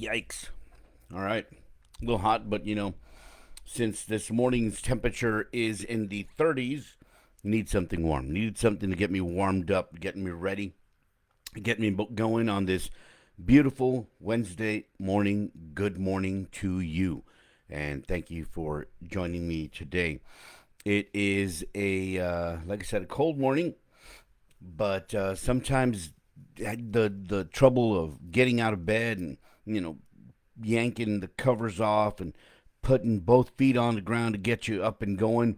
Yikes. All right. A little hot, but since this morning's temperature is in the 30s, need something warm. Need something to get me warmed up, getting me ready, get me going on this beautiful Wednesday morning. Good morning to you. And thank you for joining me today. It is like I said, a cold morning, but sometimes the trouble of getting out of bed and you know yanking the covers off and putting both feet on the ground to get you up and going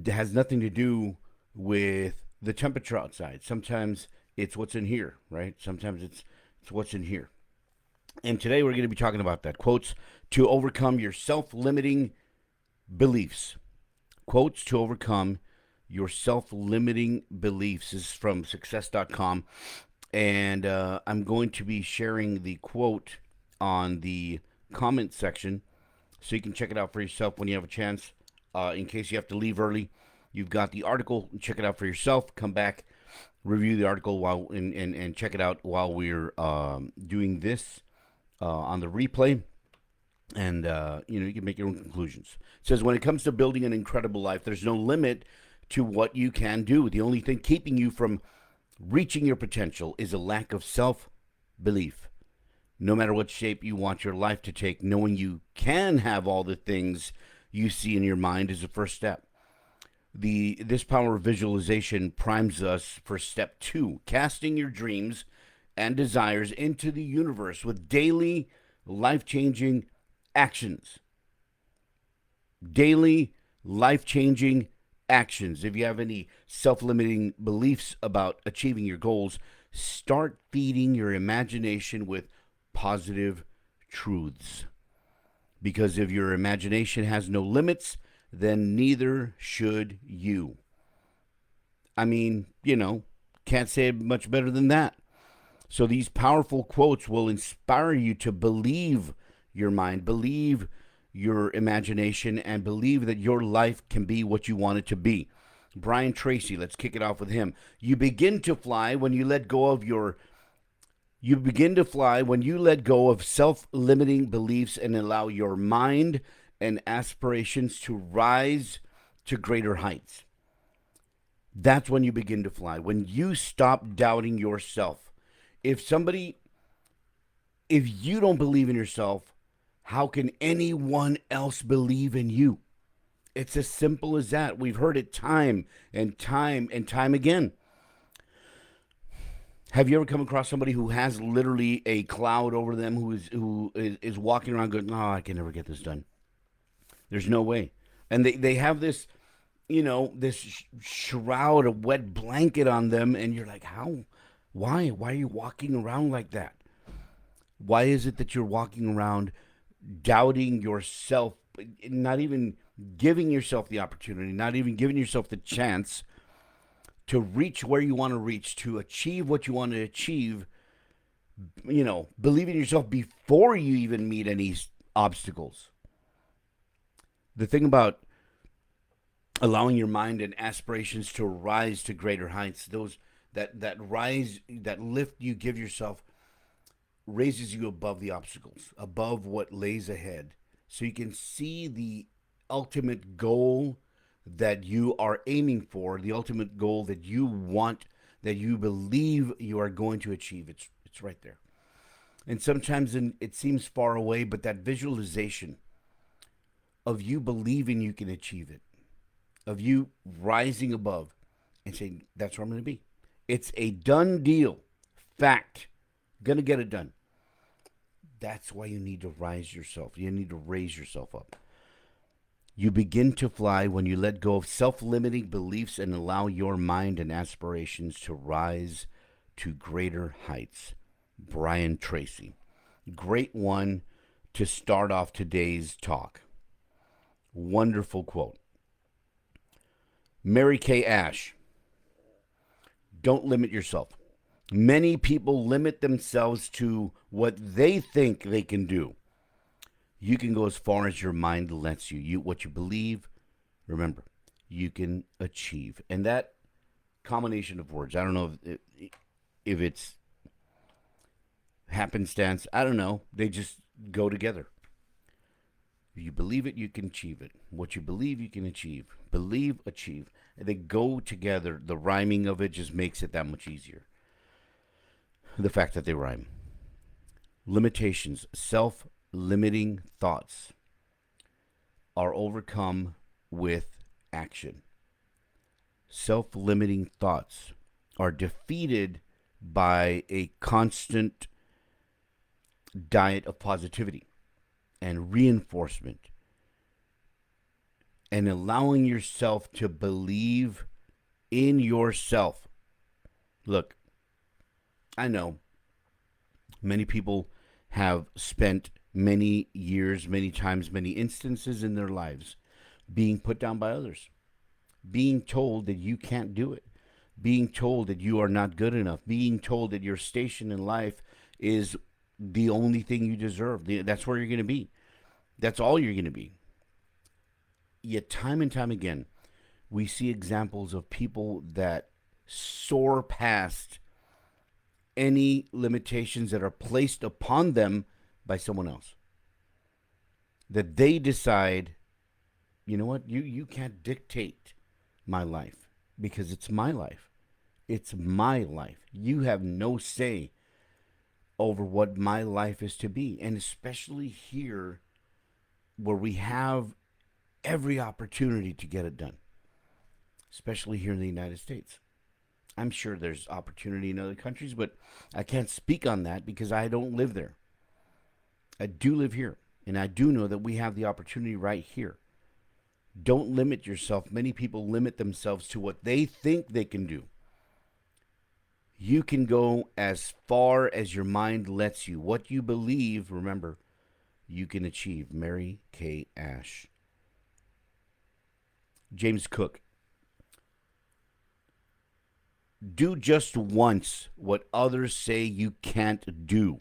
has nothing to do with the temperature outside. Sometimes it's what's in here, right? Sometimes it's what's in here. And today we're going to be talking about that. Quotes to overcome your self-limiting beliefs. Quotes to overcome your self-limiting beliefs. This is from success.com. And I'm going to be sharing the quote on the comment section so you can check it out for yourself when you have a chance. In case you have to leave early, you've got the article. Check it out for yourself. Come back, review the article while and check it out while we're doing this on the replay. And you can make your own conclusions. It says when it comes to building an incredible life, there's no limit to what you can do. The only thing keeping you from reaching your potential is a lack of self belief. No matter what shape you want your life to take, knowing you can have all the things you see in your mind is the first step. This power of visualization primes us for step 2, casting your dreams and desires into the universe with daily life-changing actions. Daily life-changing actions. If you have any self-limiting beliefs about achieving your goals, start feeding your imagination with positive truths. Because if your imagination has no limits, then neither should you. I mean, can't say it much better than that. So these powerful quotes will inspire you to believe your mind, believe your imagination, and believe that your life can be what you want it to be. Brian Tracy, let's kick it off with him. You begin to fly when you let go of self-limiting beliefs and allow your mind and aspirations to rise to greater heights. That's when you begin to fly. When you stop doubting yourself. If you don't believe in yourself, how can anyone else believe in you? It's as simple as that. We've heard it time and time and time again. Have you ever come across somebody who has literally a cloud over them, who is walking around going, "Oh, I can never get this done. There's no way," and they have this, this shroud, a wet blanket on them, and you're like, "How? Why are you walking around like that? Why is it that you're walking around doubting yourself, not even giving yourself the opportunity, not even giving yourself the chance to reach where you want to reach, to achieve what you want to achieve, believe in yourself before you even meet any obstacles." The thing about allowing your mind and aspirations to rise to greater heights, those that rise, that lift you give yourself, raises you above the obstacles, above what lays ahead, so you can see the ultimate goal that you are aiming for, the ultimate goal that you want, that you believe you are going to achieve. It's right there. And sometimes it seems far away, but that visualization of you believing you can achieve it, of you rising above and saying, "That's where I'm going to be." It's a done deal. Fact. Gonna get it done. That's why you need to rise yourself. You need to raise yourself up. You begin to fly when you let go of self-limiting beliefs and allow your mind and aspirations to rise to greater heights. Brian Tracy. Great one to start off today's talk. Wonderful quote. Mary Kay Ash. Don't limit yourself. Many people limit themselves to what they think they can do. You can go as far as your mind lets you. What you believe, remember, you can achieve. And that combination of words, I don't know if it's happenstance. I don't know. They just go together. If you believe it, you can achieve it. What you believe, you can achieve. Believe, achieve. And they go together. The rhyming of it just makes it that much easier. The fact that they rhyme. Limitations, self-limiting thoughts are overcome with action. Self-limiting thoughts are defeated by a constant diet of positivity and reinforcement and allowing yourself to believe in yourself. Look, I know many people have spent many years, many times, many instances in their lives being put down by others, being told that you can't do it, being told that you are not good enough, being told that your station in life is the only thing you deserve. That's where you're going to be. That's all you're going to be. Yet time and time again, we see examples of people that soar past any limitations that are placed upon them by someone else. That they decide, you know what, you can't dictate my life because it's my life. It's my life. You have no say over what my life is to be. And especially here where we have every opportunity to get it done, especially here in the United States. I'm sure there's opportunity in other countries, but I can't speak on that because I don't live there. I do live here, and I do know that we have the opportunity right here. Don't limit yourself. Many people limit themselves to what they think they can do. You can go as far as your mind lets you. What you believe, remember, you can achieve. Mary Kay Ash. James Cook. Do just once what others say you can't do,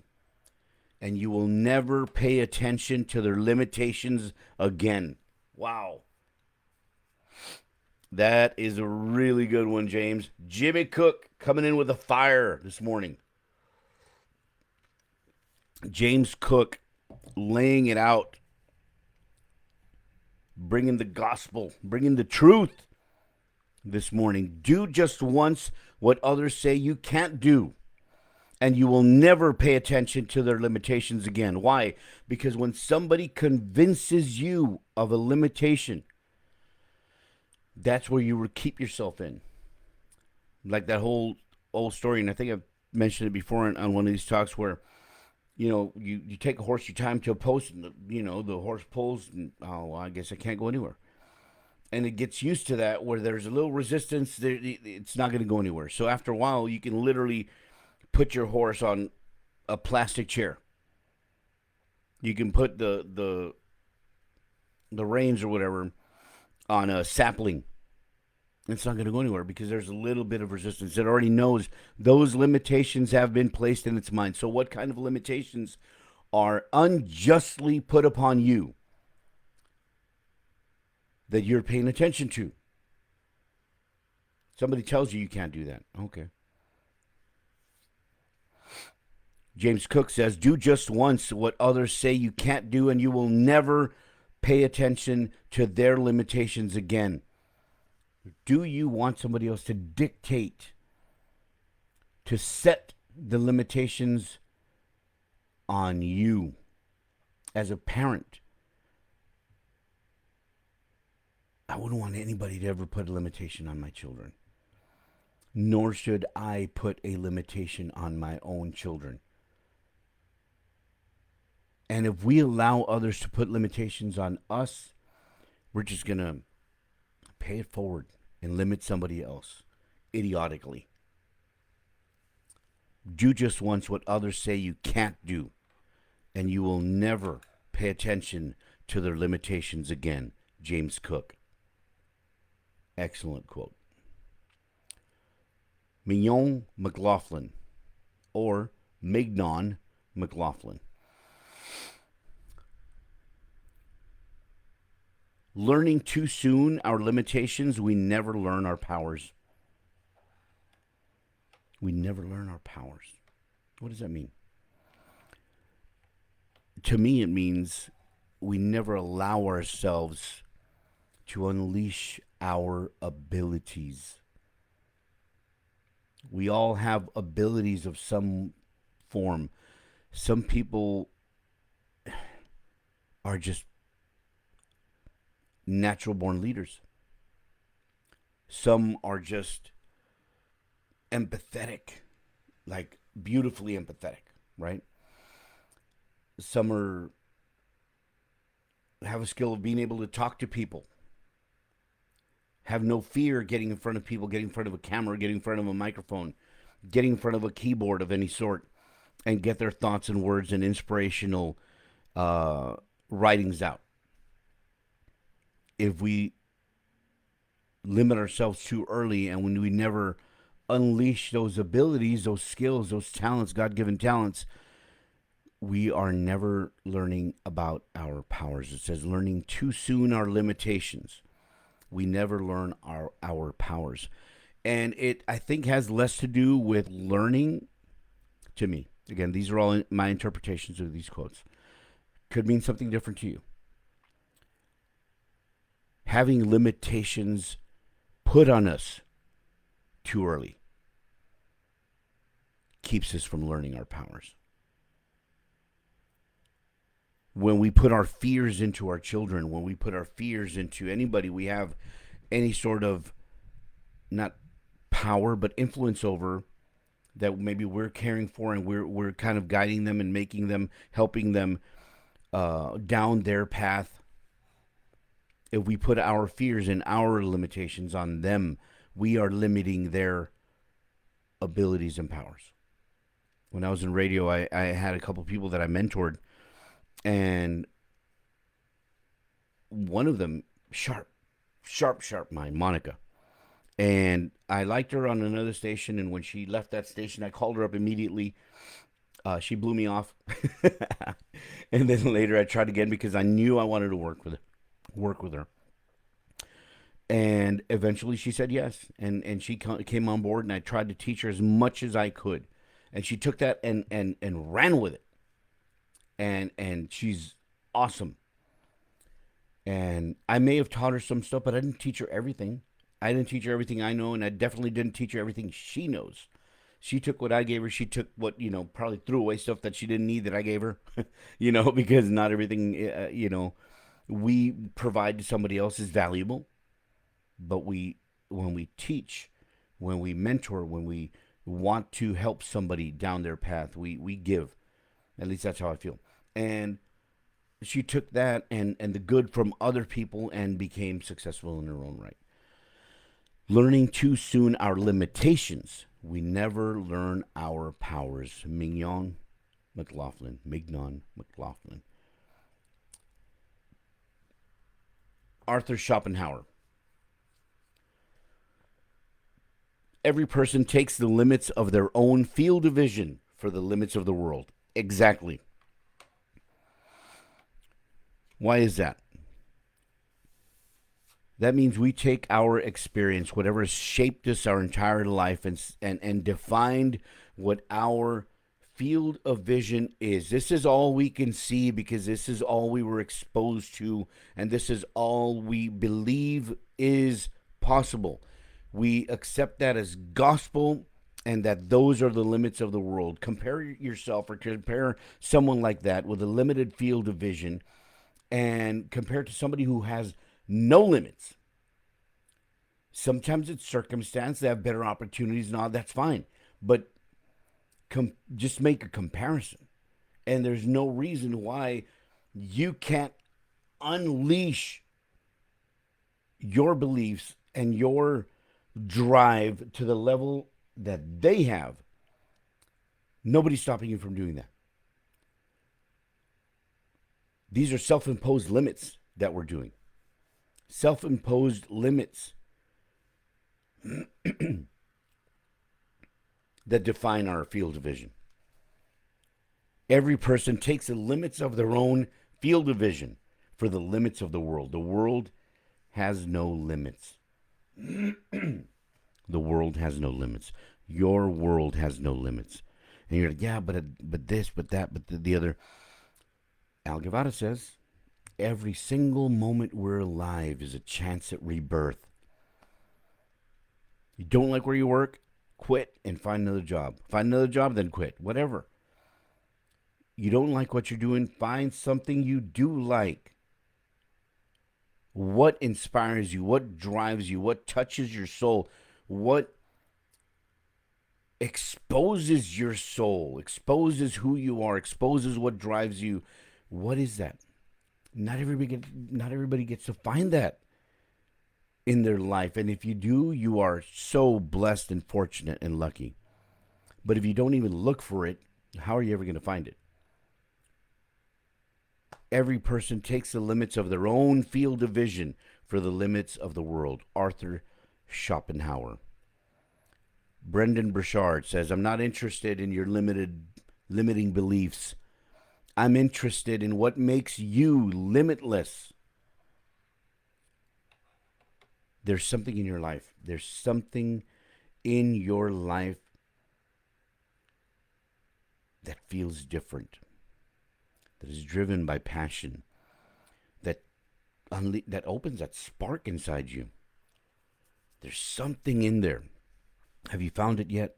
and you will never pay attention to their limitations again. Wow. That is a really good one, James. Jimmy Cook coming in with a fire this morning. James Cook laying it out, bringing the gospel, bringing the truth this morning. Do just once what others say you can't do, and you will never pay attention to their limitations again. Why? Because when somebody convinces you of a limitation, that's where you will keep yourself in. Like that whole old story, and I think I've mentioned it before on one of these talks where, you take a horse, you tie him to a post, and the horse pulls, and well, I guess I can't go anywhere. And it gets used to that where there's a little resistance, it's not going to go anywhere. So after a while, you can literally put your horse on a plastic chair. You can put the reins or whatever on a sapling. It's not going to go anywhere because there's a little bit of resistance. It already knows those limitations have been placed in its mind. So what kind of limitations are unjustly put upon you that you're paying attention to? Somebody tells you can't do that. Okay. James Cook says, do just once what others say you can't do, and you will never pay attention to their limitations again. Do you want somebody else to dictate, to set the limitations on you as a parent? I wouldn't want anybody to ever put a limitation on my children. Nor should I put a limitation on my own children. And if we allow others to put limitations on us, we're just going to pay it forward and limit somebody else idiotically. Do just once what others say you can't do, and you will never pay attention to their limitations again. James Cook. Excellent quote. Mignon McLaughlin, or Mignon McLaughlin. Learning too soon our limitations, we never learn our powers. We never learn our powers. What does that mean? To me, it means we never allow ourselves to unleash our abilities. We all have abilities of some form. Some people are just natural born leaders. Some are just empathetic, like beautifully empathetic, right? Some are have a skill of being able to talk to people, have no fear getting in front of people, getting in front of a camera, getting in front of a microphone, getting in front of a keyboard of any sort, and get their thoughts and words and inspirational uh, writings out. If we limit ourselves too early and when we never unleash those abilities, those skills, those talents, God given talents, we are never learning about our powers. It says learning too soon our limitations. We never learn our powers. And it, I think, has less to do with learning to me. Again, these are all my interpretations of these quotes. Could mean something different to you. Having limitations put on us too early keeps us from learning our powers. When we put our fears into our children, when we put our fears into anybody we have any sort of, not power, but influence over, that maybe we're caring for, and we're kind of guiding them and making them, helping them down their path. If we put our fears and our limitations on them, we are limiting their abilities and powers. When I was in radio, I had a couple people that I mentored, and one of them, sharp mind, Monica. And I liked her on another station, and when she left that station, I called her up immediately. She blew me off, and then later I tried again because I knew I wanted to work with her. And eventually she said yes, and she came on board, and I tried to teach her as much as I could, and she took that and ran with it, and she's awesome. And I may have taught her some stuff, but I didn't teach her everything. I didn't teach her everything I know, and I definitely didn't teach her everything she knows. She took what I gave her. She took what, probably threw away stuff that she didn't need that I gave her, because not everything, we provide to somebody else is valuable. But when we teach, when we mentor, when we want to help somebody down their path, we give. At least that's how I feel. And she took that and the good from other people and became successful in her own right. Learning too soon our limitations. We never learn our powers. Mignon McLaughlin. Arthur Schopenhauer. Every person takes the limits of their own field of vision for the limits of the world. Exactly. Why is that? That means we take our experience, whatever has shaped us our entire life, and defined what our field of vision is. This is all we can see because this is all we were exposed to, and this is all we believe is possible. We accept that as gospel, and that those are the limits of the world. Compare yourself or compare someone like that with a limited field of vision, and compare to somebody who has no limits. Sometimes it's circumstance. They have better opportunities and all. That's fine. But just make a comparison. And there's no reason why you can't unleash your beliefs and your drive to the level that they have. Nobody's stopping you from doing that. These are self-imposed limits that we're doing. Self-imposed limits that define our field of vision. Every person takes the limits of their own field of vision for the limits of the world. The world has no limits. The world has no limits. Your world has no limits. And you're like, yeah, but this, but that, but the other. Al Guevara says, every single moment we're alive is a chance at rebirth. You don't like where you work? Quit and find another job. Find another job, then quit. Whatever. You don't like what you're doing? Find something you do like. What inspires you? What drives you? What touches your soul? What exposes your soul? Exposes who you are? Exposes what drives you? What is that? Not everybody gets to find that in their life. And if you do, you are so blessed and fortunate and lucky. But if you don't even look for it, how are you ever going to find it? Every person takes the limits of their own field of vision for the limits of the world. Arthur Schopenhauer. Brendan Burchard says, I'm not interested in your limiting beliefs. I'm interested in what makes you limitless. There's something in your life. There's something in your life that feels different, that is driven by passion, that opens that spark inside you. There's something in there. Have you found it yet?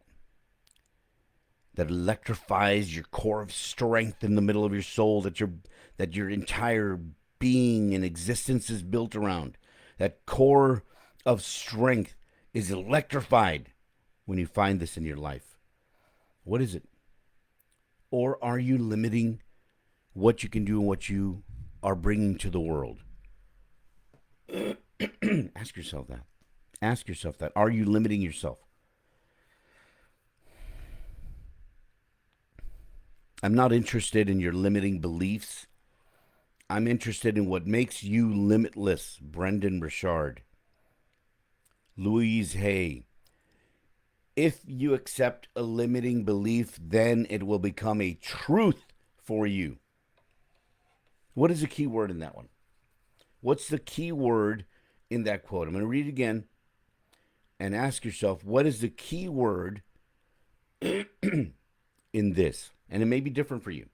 That electrifies your core of strength in the middle of your soul, that your entire being and existence is built around. That core of strength is electrified when you find this in your life. What is it? Or are you limiting what you can do and what you are bringing to the world? Ask yourself that. Ask yourself that. Are you limiting yourself? I'm not interested in your limiting beliefs. I'm interested in what makes you limitless. Brendan Burchard. Louise Hay. If you accept a limiting belief, then it will become a truth for you. What is the key word in that one? What's the key word in that quote? I'm going to read it again and ask yourself, what is the key word in this? And it may be different for you,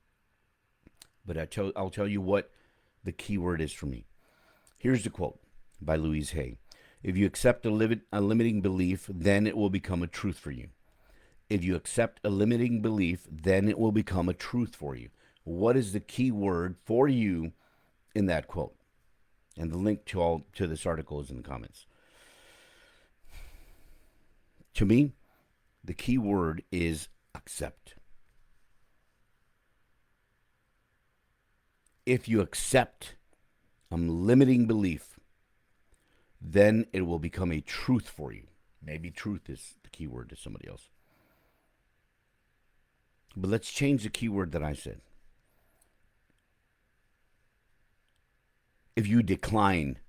but I'll tell you what the key word is for me. Here's the quote by Louise Hay. If you accept a limiting belief, then it will become a truth for you. If you accept a limiting belief, then it will become a truth for you. What is the key word for you in that quote? And the link to this article is in the comments. To me, the key word is accept. If you accept a limiting belief, then it will become a truth for you. Maybe truth is the key word to somebody else. But let's change the key word that I said. If you decline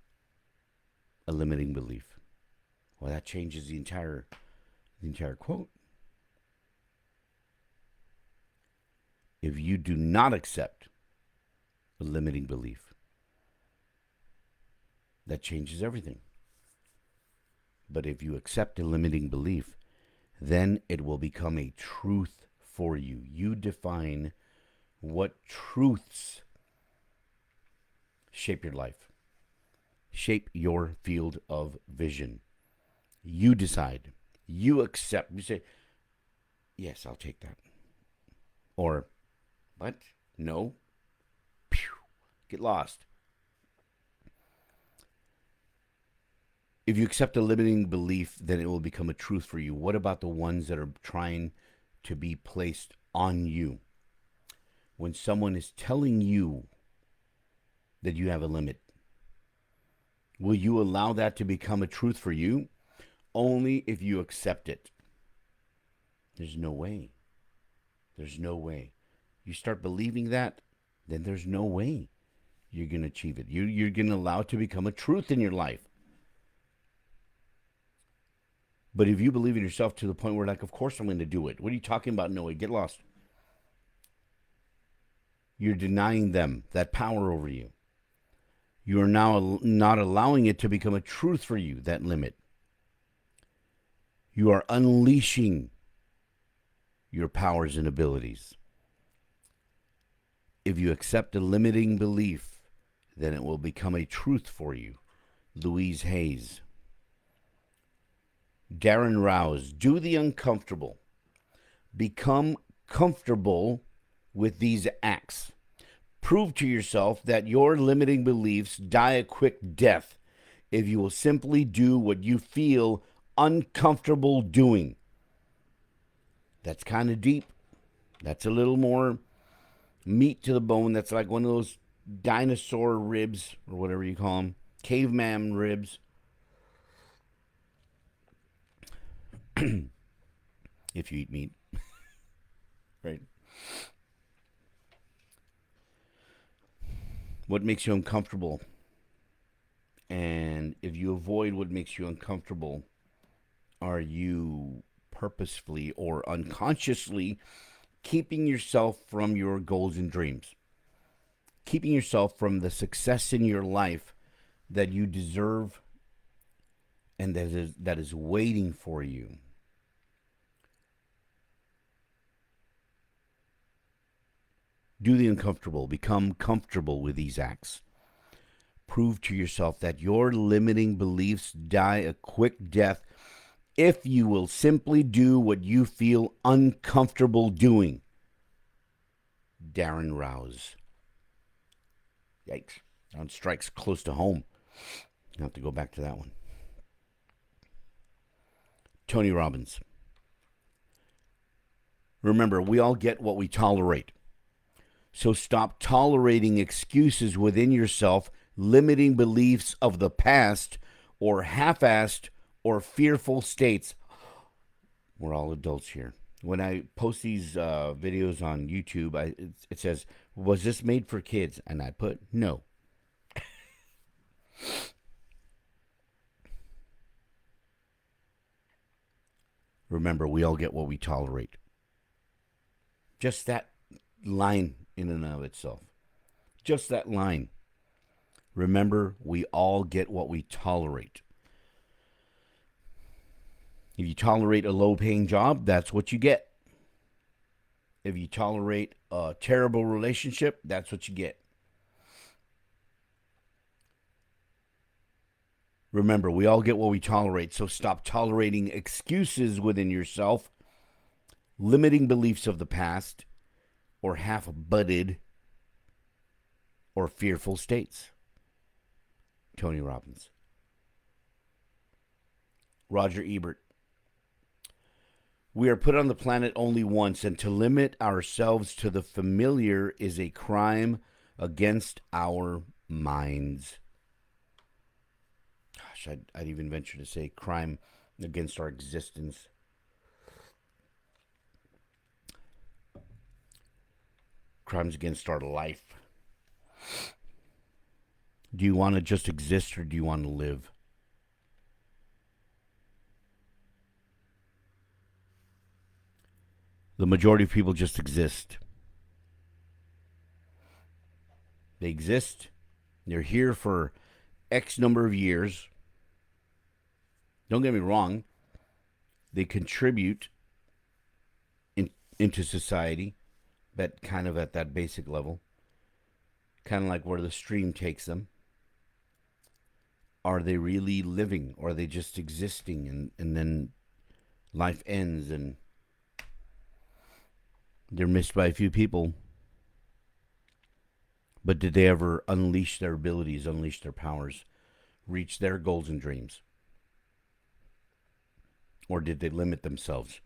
a limiting belief, well, that changes the entire quote. If you do not accept a limiting belief, that changes everything. But if you accept a limiting belief, then it will become a truth for you. You define what truths shape your life, shape your field of vision. You decide. You accept. You say, yes, I'll take that. Or, what? No. Pew. Get lost. If you accept a limiting belief, then it will become a truth for you. What about the ones that are trying to be placed on you? When someone is telling you that you have a limit, will you allow that to become a truth for you? Only if you accept it. There's no way. There's no way. You start believing that, then there's no way you're going to achieve it. You're going to allow it to become a truth in your life. But if you believe in yourself to the point where, like, of course I'm going to do it. What are you talking about? No way. Get lost. You're denying them that power over you. You are now not allowing it to become a truth for you, that limit. You are unleashing your powers and abilities. If you accept a limiting belief, then it will become a truth for you. Louise Hayes. Darren Rouse. Do the uncomfortable. Become comfortable with these acts. Prove to yourself that your limiting beliefs die a quick death if you will simply do what you feel uncomfortable doing. That's kind of deep. That's a little more meat to the bone. That's like one of those dinosaur ribs, or whatever you call them, caveman ribs. If you eat meat, right? What makes you uncomfortable? And if you avoid what makes you uncomfortable, are you purposefully or unconsciously keeping yourself from your goals and dreams? Keeping yourself from the success in your life that you deserve and that is waiting for you. Do the uncomfortable. Become comfortable with these acts. Prove to yourself that your limiting beliefs die a quick death if you will simply do what you feel uncomfortable doing. Darren Rouse. Yikes. That one strikes close to home. I'll have to go back to that one. Tony Robbins. Remember, we all get what we tolerate. So stop tolerating excuses within yourself, limiting beliefs of the past, or half-assed or fearful states. We're all adults here. When I post these videos on YouTube, it says, was this made for kids? And I put, no. Remember, we all get what we tolerate. Just that line in and of itself. Just that line. Remember, we all get what we tolerate. If you tolerate a low-paying job, that's what you get. If you tolerate a terrible relationship, that's what you get. Remember, we all get what we tolerate, so stop tolerating excuses within yourself, limiting beliefs of the past, or half-butted or fearful states. Tony Robbins. Roger Ebert. We are put on the planet only once, and to limit ourselves to the familiar is a crime against our minds. Gosh, I'd even venture to say crime against our existence. Crimes against our life. Do you want to just exist, or do you want to live? The majority of people just exist. They exist. They're here for X number of years. Don't get me wrong. They contribute into society, but kind of at that basic level. Kind of like where the stream takes them. Are they really living, or are they just existing, and then life ends and they're missed by a few people? But did they ever unleash their abilities, unleash their powers, reach their goals and dreams? Or did they limit themselves?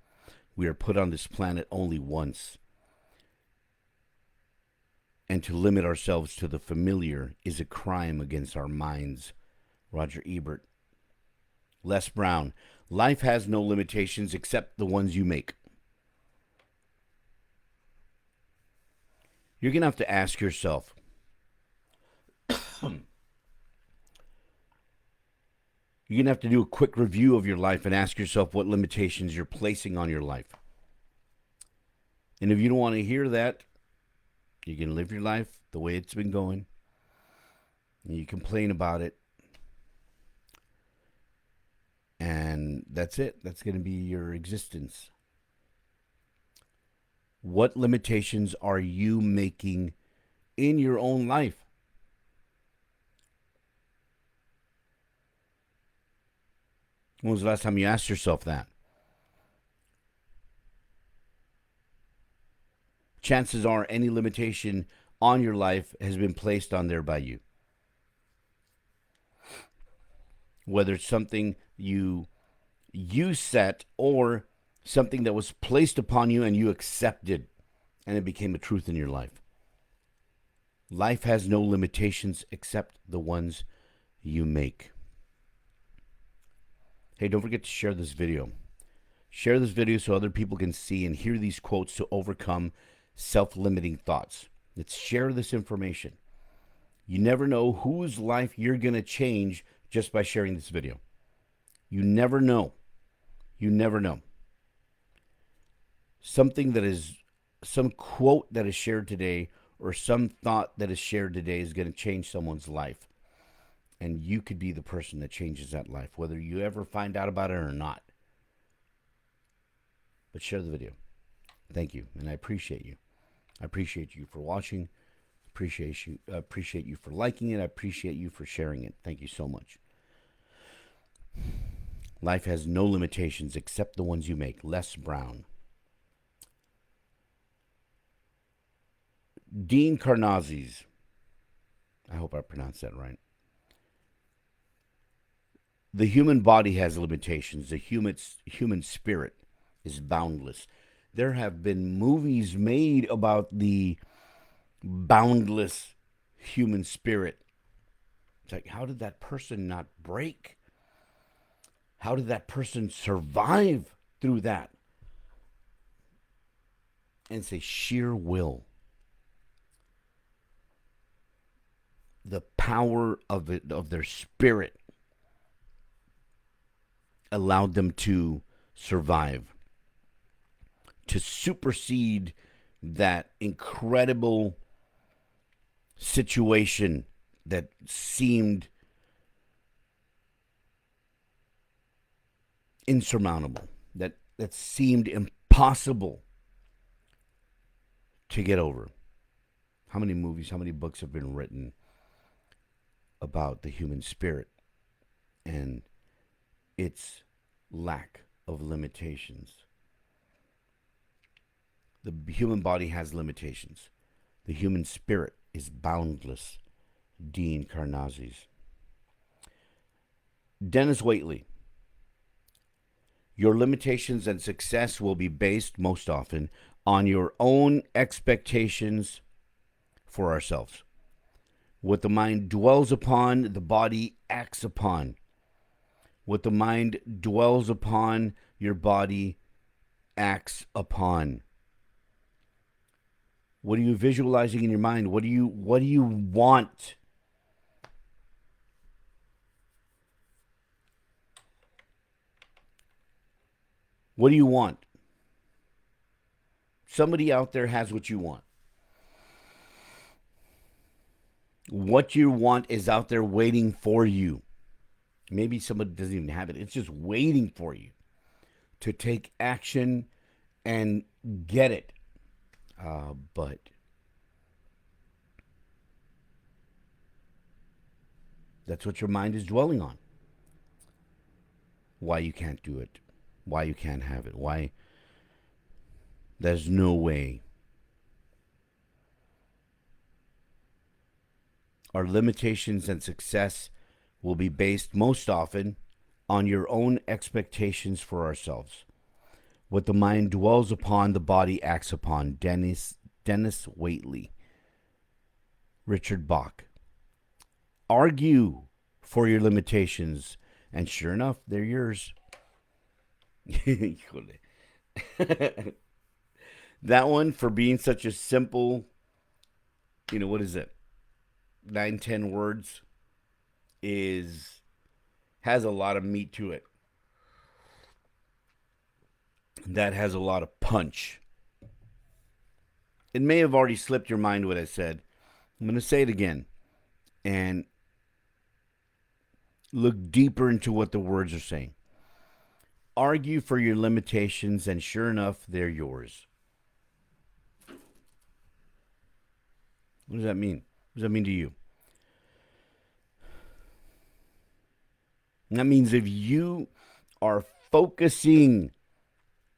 We are put on this planet only once. And to limit ourselves to the familiar is a crime against our minds. Roger Ebert. Les Brown. Life has no limitations except the ones you make. You're going to have to ask yourself, you're going to have to do a quick review of your life and ask yourself what limitations you're placing on your life. And if you don't want to hear that, you can live your life the way it's been going. And you complain about it. And that's it. That's going to be your existence. What limitations are you making in your own life. When was the last time you asked yourself that? Chances are any limitation on your life has been placed on there by you. Whether it's something you set or something that was placed upon you and you accepted and it became a truth in your life. Life has no limitations except the ones you make. Hey, don't forget to share this video. Share this video so other people can see and hear these quotes to overcome self-limiting thoughts. Let's share this information. You never know whose life you're going to change just by sharing this video. You never know. You never know. Something that is, some quote that is shared today or some thought that is shared today is going to change someone's life. And you could be the person that changes that life, whether you ever find out about it or not. But share the video. Thank you, and I appreciate you. I appreciate you for watching. Appreciate you for liking it. I appreciate you for sharing it. Thank you so much. Life has no limitations except the ones you make. Les Brown. Dean Karnazes. I hope I pronounced that right. The human body has limitations. The human spirit is boundless. There have been movies made about the boundless human spirit. It's like, how did that person not break? How did that person survive through that? And it's a sheer will. The power of their spirit allowed them to survive, to supersede that incredible situation that seemed insurmountable, that seemed impossible to get over. How many movies, how many books have been written about the human spirit and its lack of limitations? The human body has limitations. The human spirit is boundless. Dean Karnazes. Dennis Waitley. Your limitations and success will be based most often on your own expectations for ourselves. What the mind dwells upon, the body acts upon. What the mind dwells upon, your body acts upon. What are you visualizing in your mind? What do you want? What do you want? Somebody out there has what you want. What you want is out there waiting for you. Maybe somebody doesn't even have it. It's just waiting for you to take action and get it. But that's what your mind is dwelling on. Why you can't do it. Why you can't have it. Why there's no way. Our limitations and success will be based most often on your own expectations for ourselves. What the mind dwells upon, the body acts upon. Dennis Waitley. Richard Bach. Argue for your limitations, and sure enough, they're yours. That one, for being such a simple, what is it? 9-10 words, has a lot of meat to it. That has a lot of punch. It may have already slipped your mind what I said. I'm going to say it again and look deeper into what the words are saying. Argue for your limitations, and sure enough, they're yours. What does that mean? What does that mean to you? And that means if you are focusing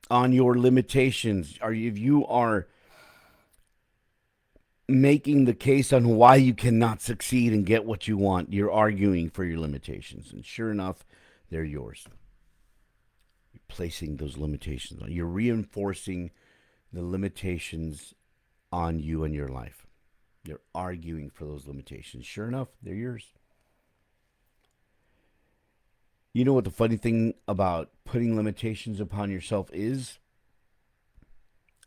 on your limitations, or if you are making the case on why you cannot succeed and get what you want, you're arguing for your limitations. And sure enough, they're yours. You're placing those limitations on. You're reinforcing the limitations on you and your life. You're arguing for those limitations. Sure enough, they're yours. You know what the funny thing about putting limitations upon yourself is?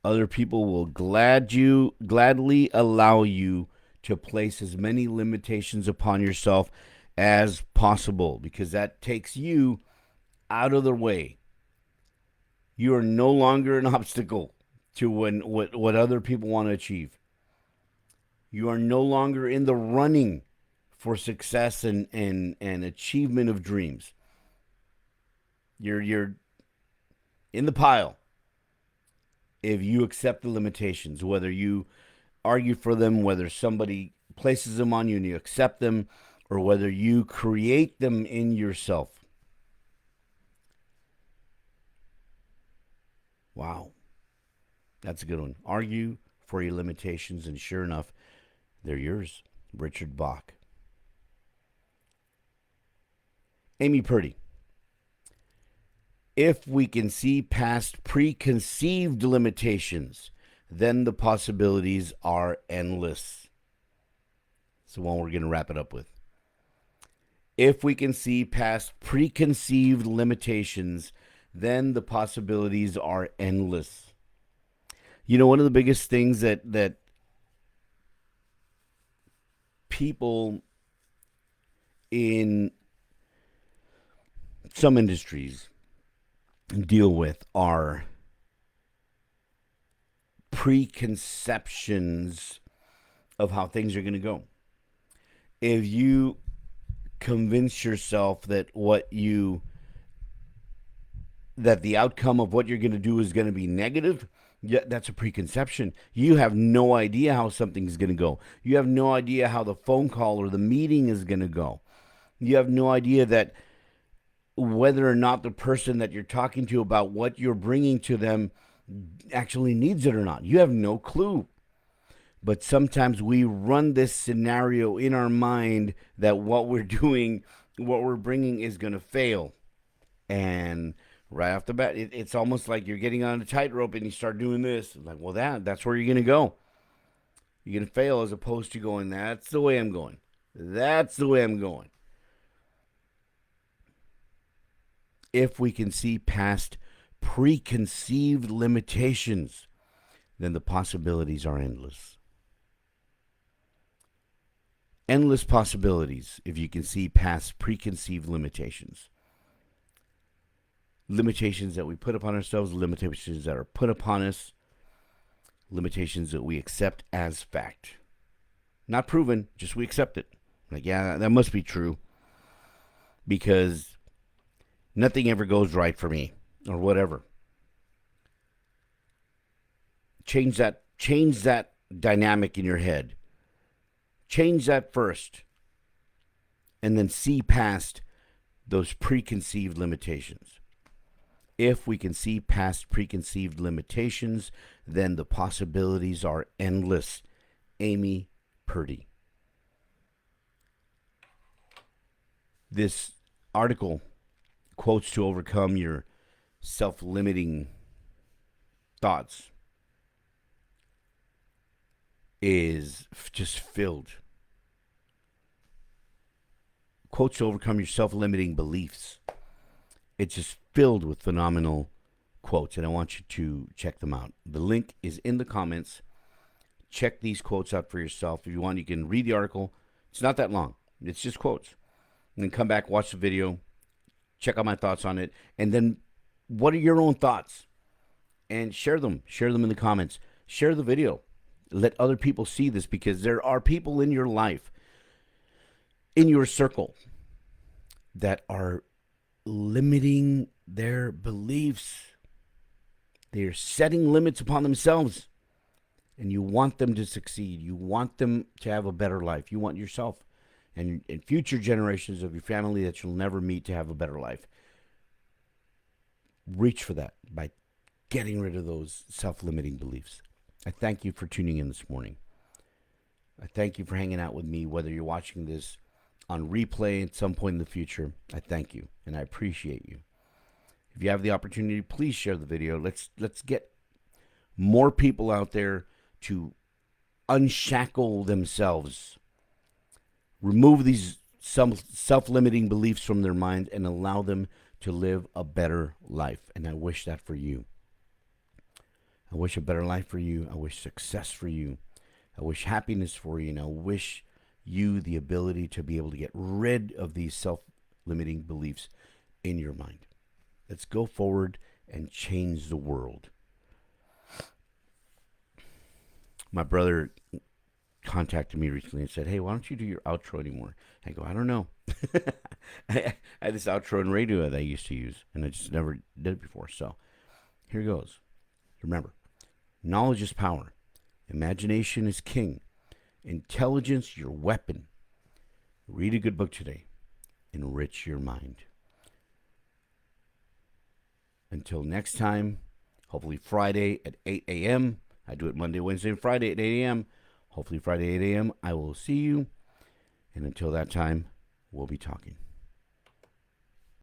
Other people will gladly allow you to place as many limitations upon yourself as possible, because that takes you out of the way. You are no longer an obstacle to what other people want to achieve. You are no longer in the running for success and achievement of dreams. You're in the pile if you accept the limitations, whether you argue for them, whether somebody places them on you and you accept them, or whether you create them in yourself. Wow. That's a good one. Argue for your limitations, and sure enough, they're yours. Richard Bach. Amy Purdy. If we can see past preconceived limitations, then the possibilities are endless. That's the one we're going to wrap it up with. If we can see past preconceived limitations, then the possibilities are endless. You know, one of the biggest things that people in some industries deal with are preconceptions of how things are going to go. If you convince yourself that the outcome of what you're going to do is going to be negative, yeah, that's a preconception. You have no idea how something's going to go. You have no idea how the phone call or the meeting is going to go. You have no idea that whether or not the person that you're talking to about what you're bringing to them actually needs it or not. You have no clue. But sometimes we run this scenario in our mind that what we're doing, what we're bringing is going to fail. And right off the bat, it's almost like you're getting on a tightrope and you start doing this. Like, well, that's where you're going to go. You're going to fail, as opposed to going, that's the way I'm going. That's the way I'm going. If we can see past preconceived limitations, then the possibilities are endless. Endless possibilities if you can see past preconceived limitations. Limitations that we put upon ourselves, limitations that are put upon us, limitations that we accept as fact. Not proven, just we accept it. Like, yeah, that must be true, because nothing ever goes right for me, or whatever. Change that dynamic in your head. Change that first, and then see past those preconceived limitations. If we can see past preconceived limitations, then the possibilities are endless. Amy Purdy. This article, Quotes to Overcome Your Self-Limiting Thoughts, is just filled. Quotes to Overcome Your Self-Limiting Beliefs. It's just filled with phenomenal quotes, and I want you to check them out. The link is in the comments. Check these quotes out for yourself. If you want, you can read the article. It's not that long. It's just quotes. And then come back, watch the video, check out my thoughts on it, and then what are your own thoughts? And share them. Share them in the comments. Share the video. Let other people see this, because there are people in your life, in your circle, that are limiting their beliefs. They are setting limits upon themselves. and you want them to succeed. You want them to have a better life. You want yourself and future generations of your family that you'll never meet to have a better life. Reach for that by getting rid of those self-limiting beliefs. I thank you for tuning in this morning. I thank you for hanging out with me, whether you're watching this on replay at some point in the future. I thank you, and I appreciate you. If you have the opportunity, please share the video. Let's get more people out there to unshackle themselves, remove these self-limiting beliefs from their mind, and allow them to live a better life. And I wish that for you. I wish a better life for you. I wish success for you. I wish happiness for you. And I wish you the ability to be able to get rid of these self-limiting beliefs in your mind. Let's go forward and change the world. My brother contacted me recently and said, hey, why don't you do your outro anymore? I go, I don't know. I had this outro in radio that I used to use, and I just never did it before. So here goes. Remember, knowledge is power. Imagination is king. Intelligence, your weapon. Read a good book today. Enrich your mind. Until next time, hopefully Friday at 8 a.m. I do it Monday, Wednesday, and Friday at 8 a.m. Hopefully Friday, 8 a.m. I will see you. And until that time, we'll be talking.